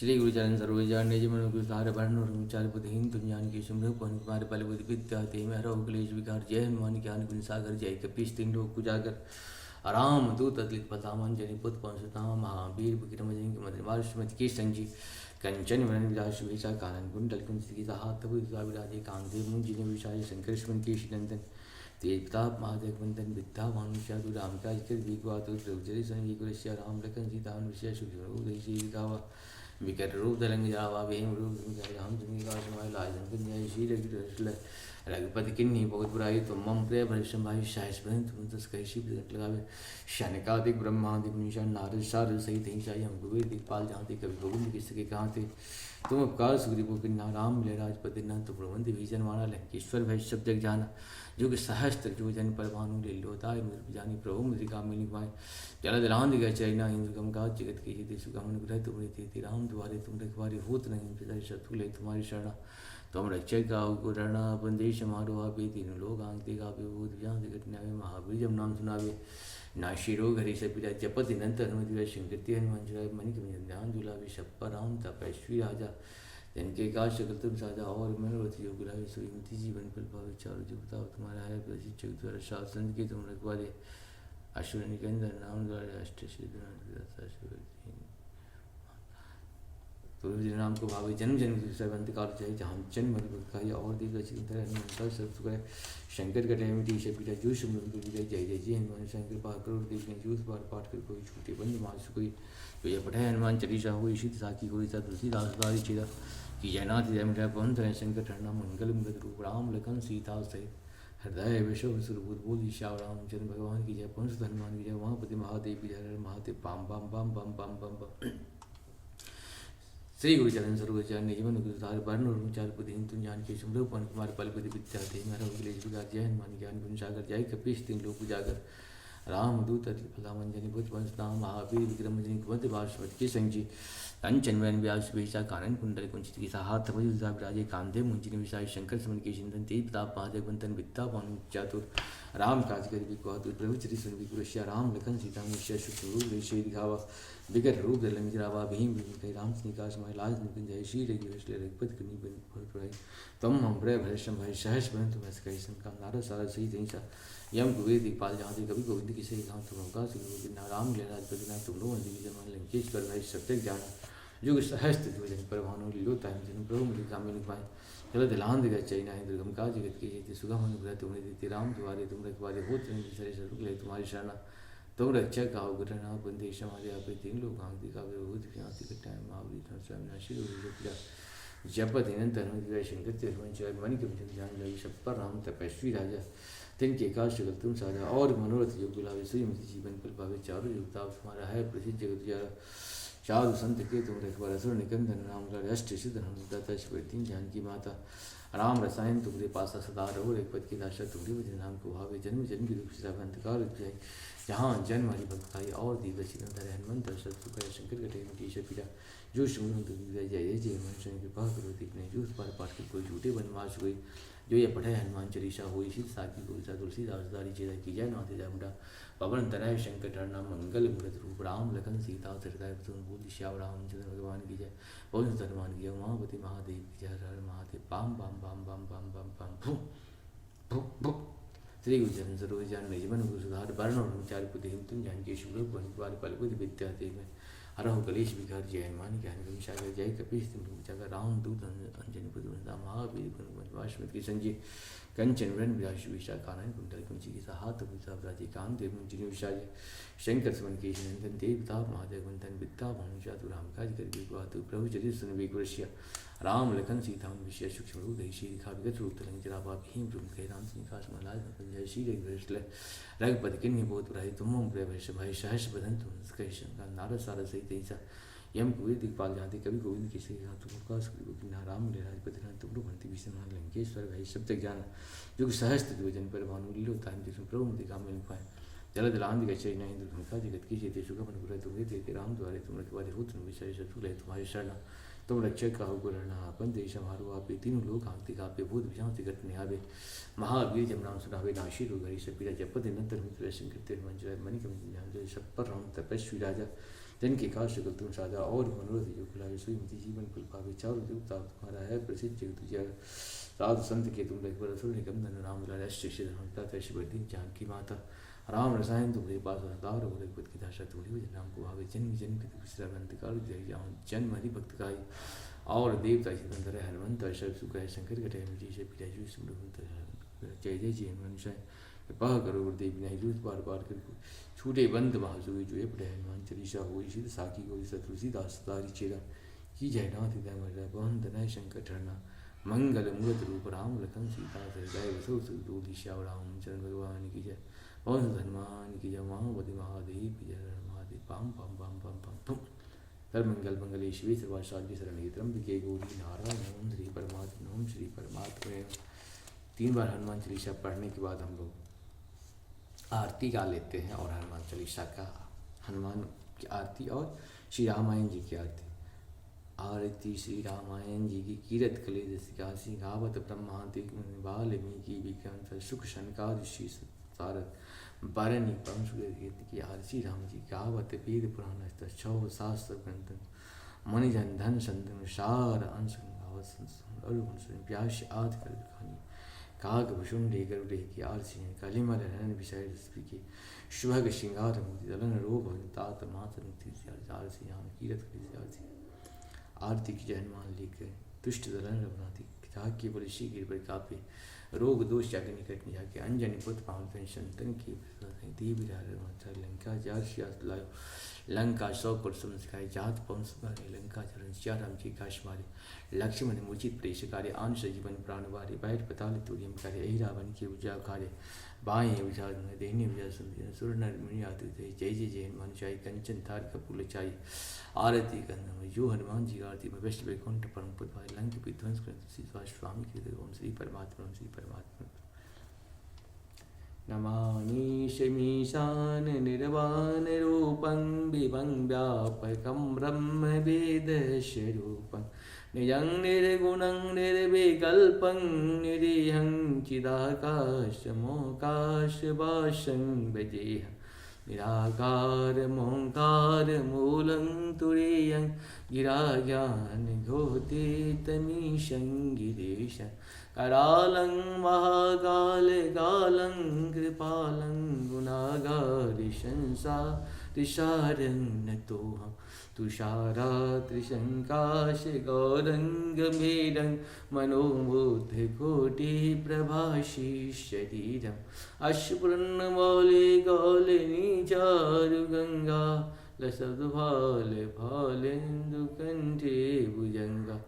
श्री गुरुचरण सरोजान निज मन गुरुसार वर्ण चार बुद्धिहीन तुम जान के शुम्भ पवन कुमार बल बुद्धि विद्या ते में हरो कलेश विकार जय हनुमान ज्ञान गुण सागर जय कपीश तीन लोक उजागर आराम दूत अतलित पतामन जनि पुत पंसुताम महावीर विक्रम जनि मधुमार श्रीमति के संजी कंचन वरण विलास वेशा कानन कुंडल कुंसिता हाथ बुद्धा विराजे कांधे मुंजिने विशाल शंकर स्मन केश नंदन तेजताप महादेव वंदन विद्या भानुषा तु राम काज कर विगवातु प्रभुचरि संगी कुरश्या राम लखन सीता अनुष्या सुखदेव उदयसी विकावा विकट रूप दलंग जावा वेम रूप राम जंगी का समय लाज जंगन जय श्री रघुपति किन्नी बहुत बुराई तुम मम प्रिय भरिष्म भाई शायस बहन तुम तस कैसी विकट लगावे शनकादिक ब्रह्मादिक निशान नारद शारद सहित ही चाहिए हम गुरु दिखपाल जानते कभी गोविंद किसके कहाँ थे तुम उपकार सुग्रीव किन्ना राम मिले राजपति न तुम प्रबंध भीषण माना लंकेश्वर भय सब जग जाना जो कि सहस्त्र जो जन पर भानु ले लोताय जानी प्रभु मुद्रिका मिली पाए जल दलान दिगा चैना इंद्रगम का जगत के हित सुगम अनुग्रह तुम्हारे थे राम द्वारे तुम रखवारे होत नहीं पिता शत्रु ले तुम्हारी शरणा तुम रक्षक गाओ गुरणा बंदेश मारो आपे तीनों लोग आंगते गावे भूत व्यास घटनावे महावीर जब नाम सुनावे नाशिरो घरी से पिता जपति नंतर हनुमति शंकर हनुमान जुलाए मणि के ध्यान जुलावे शप्पा राम तपस्वी राजा जिनके काश तुम साजा और मनोरथ योग गुलाबी सुमति जीवन फल पावे चारों जुगता तुम्हारा है प्रसिद्ध द्वारा शासन के तुम रखवाले अश्वर निकंदन नाम द्वारा अष्ट तुलसी नाम को भावे जन्म जन्म दूसरा अंतकाल चाहे जहाँ जन्म मधुखाई और दीर्घ चिंतन हनुमंता सब सुख शंकर कटे मिटी से पीटा जूस जय जय जय हनुमान शंकर पार करोड़ देव ने जूस बार पाठ कर कोई छूटे बंद मास कोई तो यह पढ़े हनुमान चालीसा हो ईशित साखी कोई सा तुलसीदास बारी चिरा कि जयनाथ जय मिटा पवन तरह शंकर ठंडा मंगल मुगत रूप राम लखन सीता सहित हृदय विश्व सुरभूत बोधि श्याम रामचंद्र भगवान की जय पंच हनुमान की जय वहाँपति महादेव की जय महादेव पाम बम बम बम बम बम बम श्री गुरुचरण सर्वचरण निजमन गुरुसार वर्ण चार बुद्धिहीन तुम जान के शुम्भ पवन कुमार बल बुद्धि विद्या ते मेरा कलेश विकार जय हनुमान ज्ञान गुण सागर जय कपीश तीन लोक उजागर राम दूत फलामन जनि भूत पंचनाम महावीर विक्रम जनि कुमत बाष्पत के संजी कंचन वैन व्यास वेशा कानन कुंडल कुंचित की हाथ भुजा विराजे कांधे मुंजिन विशाल शंकर समन के चिंतन तेज प्रताप महादेव वंदन विद्या भानु चातुर राम काज कर विकवातुर प्रभु चरि सुन विकुरश्या राम लखन सीता मुष्य शुक्रु ऋषि दिखावा विकट रूप दलंग जरावा भीम कही राम निकास माय लाज निकन जय श्री रघुपति कनी बन फल तम हम प्रिय भरषम भय सहस बन तुम ऐसे कही संका नारद सारद सही तहिंसा यम कुबेर दिखपाल जहाँ थे कभी गोविंद किसे कहाँ तुम का सिंह राम ले राजपति ना तुम लोग जमान लंकेश्वर भाई सत्यक जाना युग सहस्त्र जो जन पर भानु लीलो ताम जन प्रभु मुझे कामे निभाए चलो दिलान दिगा चैना इंद्रगम का जगत के जैसे सुगम अनुग्रह तुम्हें देते राम द्वारे तुम रखवारे हो सरे सरुक ले तुम्हारी शरणा तुम रक्षक गाओ गुरना बंदेश हमारे आप तीन लोग आंख दिखा विभूत व्यासी का टाइम महावीर स्वयं नाशी जपत हिनंतर हनुमति शंकर तिरुवंश मणि के ध्यान लगी शप्पा राम तपस्वी राजा तिनके काश तुम साधा और मनोरथ योग गुलाबी श्रीमती जीवन फल पावे चारों युगता तुम्हारा है प्रसिद्ध जगत जारा चारु संत के तुम रखवार असुर निकंदन राम का अष्ट सिद्ध हनुमदाता शिवती जानकी माता राम रसायन तुम्हारे पास सदा रहो रघुपति की दाशा तुम्हारे भजन नाम को भावे जन्म जन्म की दुख सिरा अंतकाल जाए जहाँ जन्म हरि भक्त खाई और दीर्घ चिरंतर हनुमंत शत्रु शंकर कटे मिटी पीड़ा जो शुभ जय जय जय मनुष्य कृपा करो दिखने जो पार पाठ के कोई झूठे बनवास हुई जो ये पढ़े हनुमान चालीसा हो शीत साकी गोसा तुलसीदास दारी चेरा की जय नाथ जय मुंडा पवन तनय शंकर टर्णा मंगल मूर्त रूप राम लखन सीता हृदय बोध श्याम रामचंद्र भगवान की जय पवन हनुमान की जय उमापति महादेव की जय हर महादेव पाम बम बम बम बम बम बम भू भू भू श्री गुरुचरण सरोजन निजमन गुरु सुधार वर्ण और चार पुत्र तुम जानकी शुभ पवन पल बुद्धि विद्या ते में हरहु कलेश विकार जय हनुमान ज्ञान गुण सागर जय कपीश तुम जाकर राम दूत अंजन पुत्र महावीर वाष्मत की संजय कंचन वृण विराश विशा कानन कुंडल कुंची की हाथ भूषा राजे कान देव मुंजिन विशाज शंकर समन के नंदन देवता महादेव वंदन विद्या भानु चातु राम काज कर विवातु प्रभु चरि सुन विकुरश्य राम लखन सीता विषय सूक्ष्म रूप ऋषि दिखा विगत रूप तलंग जरावा भीम रूप कह राम निकास मलाज जय श्री रघुपति किन्हीं बहुत बुराई तुम प्रिय भैष भाई सहस बदन तुम कही शंका नारद सारद सही तैसा यम कुबेर दिखपाल जाते कभी गोविंद किसी तुम का सुखना राम ले राजपति ना तुम भंति विष्णु लंकेश्वर भाई सब तक जाना जो कि सहस्त्र जो जन पर भानु लीलो ताम जिसमें प्रभु मुझे काम मिल पाए जल दिलान दिगा चैना इंद्र धनका जगत की जयते सुगम अनुग्रह तुम्हें देते राम द्वारे तुम रखवारे हो तुम विषय शत्रु ले तुम्हारी शरणा तुम रक्षक का गुरणा अपन देश हमारो आपे तीनों लोग आंगते कापे भूत विषां से घटने आवे महावीर जब नाम सुनावे नाशी रोगरी से पीड़ा जपद नंतर मित्र शंकर मंजय मणि कम जय शप्पर राम तपस्वी राजा जन के काश सकल तुम साजा और मनोरथ जो खुलावे सुमति जीवन कुल पावे चारों जुग ताप तुम्हारा है प्रसिद्ध जग तुझे साधु संत के तुम रघुवर असुर निगम धन राम दुलारे श्री हंता तैश बर्दी जानकी माता राम रसायन तुम्हारे पास दार हो रघुपत की दाशा तुड़ी नाम को भावे जन्म जन्म के पिछला अंत काल जय जाऊँ जन्म हरि भक्त का और देवता चितंतर हनुमंत सब सुख है शंकर कटे मिली से पिताजी सुमरंत जय जय जय मनुष्य कृपा करो गुरुदेव विनाय जूत बार बार कर छूटे बंद महासुई जो पढ़े हनुमान चालीसा हो सिद्ध साकी को शत्रुषि दास तारी चेरा की जयनाथ हृदय मर बहन तनय शंकर ठरना मंगल मूर्त रूप राम लखन सीता हृदय वसो सुदूर दिशा राम चंद्र भगवान की जय पवन हनुमान की जय महावती महादेव की जय Mahadev palm palm palm palm palm पम सर्वमंगल मंगले शिवे सर्वासाध्य शरण्ये त्र्यंबके गौरी नारायण ओम श्री परमात्मा ओम श्री परमात्मा। 3 बार हनुमान चालीसा पढ़ने के बाद हम लोग आरती गा लेते हैं और हनुमान चालीसा का हनुमान की आरती और श्री रामायण जी की आरती। आरती श्री रामायण जी की कीरत कले जैसी गावत ब्रह्मांति वाल्मीकि विक्रम सुख शनकार ऋषि सारद बरनी की आरती राम जी गावत वेद पुराण छौ शास्त्र ग्रंथ मणिजन धन संतन सार अंश गावत व्यास आदि कर खानी काग भुषुंडे गरुड़े की आरती कलिमल रन विषय की शुभग श्रृंगार मुक्ति दलन रोग तात मात मुक्ति आरती राम कीरत आरती आरती की हनुमान लेकर तुष्ट दलन रघुनाथी के बोले श्री गिर पर कापे रोग दोष जाके निकट नहीं जाके अंजनी पुत्र पावन संतन की देव लंका जार लायो लंका 100 पुरुषों सिखाए जात पवन सुधारे लंका चरण सियाराम जी काश मारे लक्ष्मण मूर्छित प्रेष कार्य आंश जीवन प्राण वारे बैठ पताल तुरियम कार्य यही रावण के उजा कार्य बाएं उजा देने उजा सुंदर सुर नर मुनि आते थे जय जय जय हनुमान चाई कंचन थार कपूल चाई आरती करना जो हनुमान जी आरती में वैष्णव वैकुंठ परम पद भाई लंक विध्वंस कर स्वामी के ओम श्री परमात्मा ओम श्री परमात्मा। नमामि शमीशान निर्वाण रूपं विभं व्यापकं ब्रह्म वेदस्वरूपं निजं निर्गुणं निर्विकल्पं निरीहं चिदाकाशमोकाशवासं भजेऽहं निराकारमोङ्कार मूलं तुरीयं गिराज्ञानघोषितमीशं गिरीशं करालं महाकालकालं कृपालं गुणागारिशंसारिसारं नतोऽहं तुषारात्रिशङ्काशगौरङ्गभीरं मनोबुद्धिकोटिप्रभाषीशरीरम् अश्वपूर्णमौलिगौलिनीचारुगङ्गा लसद्भालेन्दुकण्ठे भुजङ्गा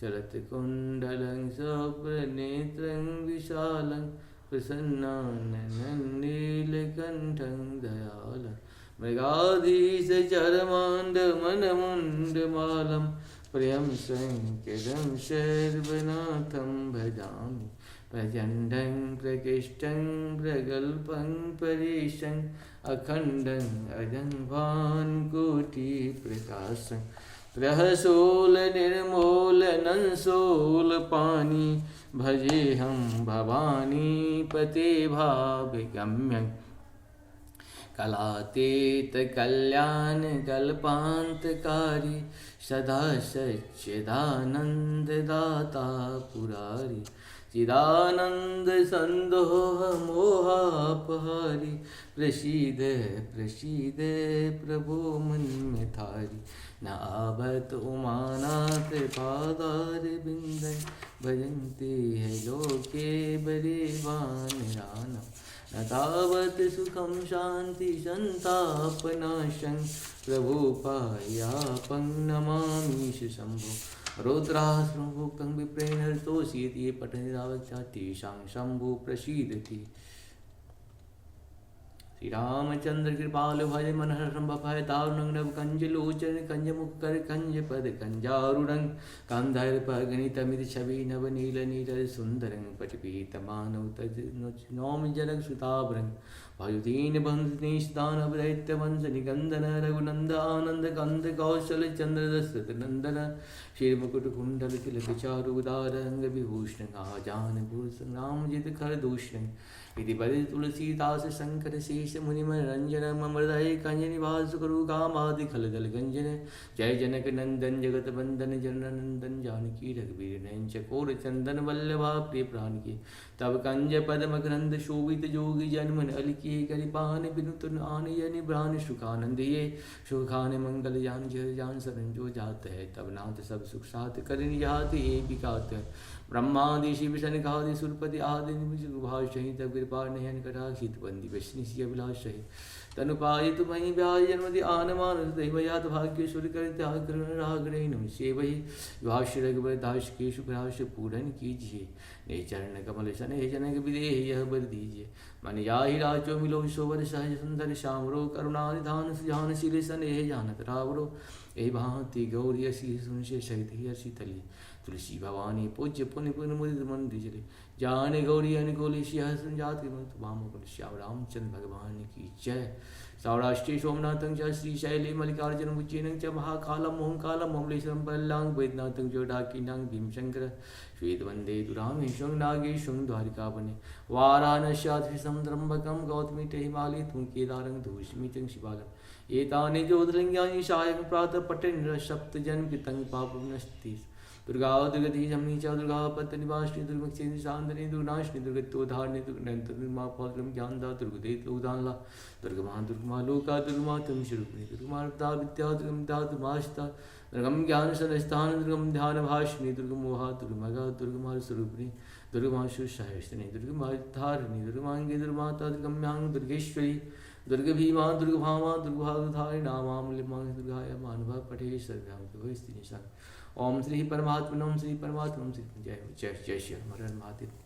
चलत कुण्डलं स्वप्ननेत्रं विशालं प्रसन्नाननं नीलकण्ठं दयालं मृगाधीशचरमाण्डमनमुण्डमालं प्रियं शङ्करं सर्वनाथं भजामि प्रचण्डं प्रकृष्टं प्रगल्भं परेशं अखण्डं अजं भानुकोटिप्रकाशं प्रहसोल निर्मूलनं शूलपाणि भजेऽहं भवानी पते भावगम्यं कलातीत कल्याण कल्पान्तकारी सदा सच्चिदानन्ददाता पुरारी चिदानंद संदोह मोहापहारी प्रसीद प्रसीद प्रभो मन में थारी न आभत उमानाथ पादार बिंदन भजन्ते है लोके बरेवान रानम न तावत सुखम शांति संतापनाशं प्रभु पायापं नमामीश शंभो रौद्राश्रुभुक्तं विप्रेण हरितोषीति ये पठनिरावत्या तेषां शंभु प्रसीदति। श्री रामचंद्र कृपाल भज मनहरं भय दारुणं नव कंज लोचन कंज मुखकर कंज पद कंजारुणं कांधर पगणितमिति छवि नव नील नील सुंदरं पटपीतमानव तज नौमि जनक सुताभरं वायुदीन बंधुनिष्ठान दैत्य वंश निकंदन रघुनंद आनंद कंद कौशल चंद्र दशरथ नंदन श्री मुकुट कुंडल तिलक चारु उदार अंग विभूषण आजान पुरुष राम जित खर दूषण इति बदि तुलसीदास शंकर शेष मुनि रंजन मम हृदय कंज निवास करु कामादि खलदल गंजन जय जनक नंदन जगत बंदन जननंदन जानकी रघुवीर नयन चकोर चंदन वल्लभा प्रिय प्राण की तब कंज पद मकरंद शोभित जोगी जन्मन अलकिए करिपान बिनुतन आन यनि ब्रान सुखानंद ये सुखान मंगल जान जय जान सरन जो जात है तब नाथ सब सुख साथ करिन जात ये बिकात ब्रह्मादि शिव सनकादि सुरपति आदि भाषहि तब कृपा नयन कटाक्षित बंदी वैष्णि अभिलाष तनुपाय तुम्हें ब्याज जन्मदि आन मानस दैवयात भाग्येश्वरी कर त्याग करुण रागणे नम सेवहि भाष्य रघुबर दास के शुभराश पूरन कीजिए ने चरण कमल सन हे जनक विदेह यह बर दीजिए मन जाहि राजो मिलो सोवर सहज सुंदर श्यामरो करुणा निधान सुजान शील सन हे जानत रावरो ए भांति गौरी असी सुनसे सहित ही असी तली तुलसी भवानी पूज्य पुण्य पुण्य मुदित मंदिर चले जाने गौरी अनुकूल सिंहासन जात मंत वाम श्याम रामचंद्र भगवान की जय सौराष्ट्रीय सोमनाथं च श्रीशैले मल्लिकार्जुन उज्जैनं च महाकालं ओंकालं ममलेश्वरं बल्लां वैद्यनाथं च डाकिनां भीमशंकर श्वेतवन्दे दुरामेश्वरं नागेश्वरं द्वारिकावने वाराणस्याद्रिसं त्र्यम्बकं गौतमीते हिमालये तुं केदारं धूष्मितं शिवालम् एतानि ज्योतिर्लिङ्गानि सायं प्रातः पठन् सप्तजन्म कृतं पापं नश्यति दुर्गा दुर्गति जमनी च दुर्गा पत्त निवासिनी दुर्गक्षेत्र शांतनी दुर्गनाशिनी दुर्गत्योधारिणी दुर्गनंत दुर्मा फलक्रम ज्ञानदा दुर्गदे लोकदानला दुर्गमा लोका दुर्गमा तुम स्वरूपिणी दुर्गमा विद्या दुर्गमदा दुर्मास्ता दुर्गम ज्ञान सदस्थान दुर्गम ध्यान भाषिणी दुर्गमोहा दुर्गमगा दुर्गमा स्वरूपिणी दुर्गमा सुशायिनी दुर्गमा धारिणी दुर्गमांगे दुर्माता दुर्गम्यांग दुर्गेश्वरी दुर्ग भीमा दुर्गभामा दुर्गभाधारि नामाम लिमां दुर्गाय मानवा पठे सर्व्यां निशान ओम श्री परमात्मन ओम श्री परमात्मा श्री जय जय जय श्री हर महादेव।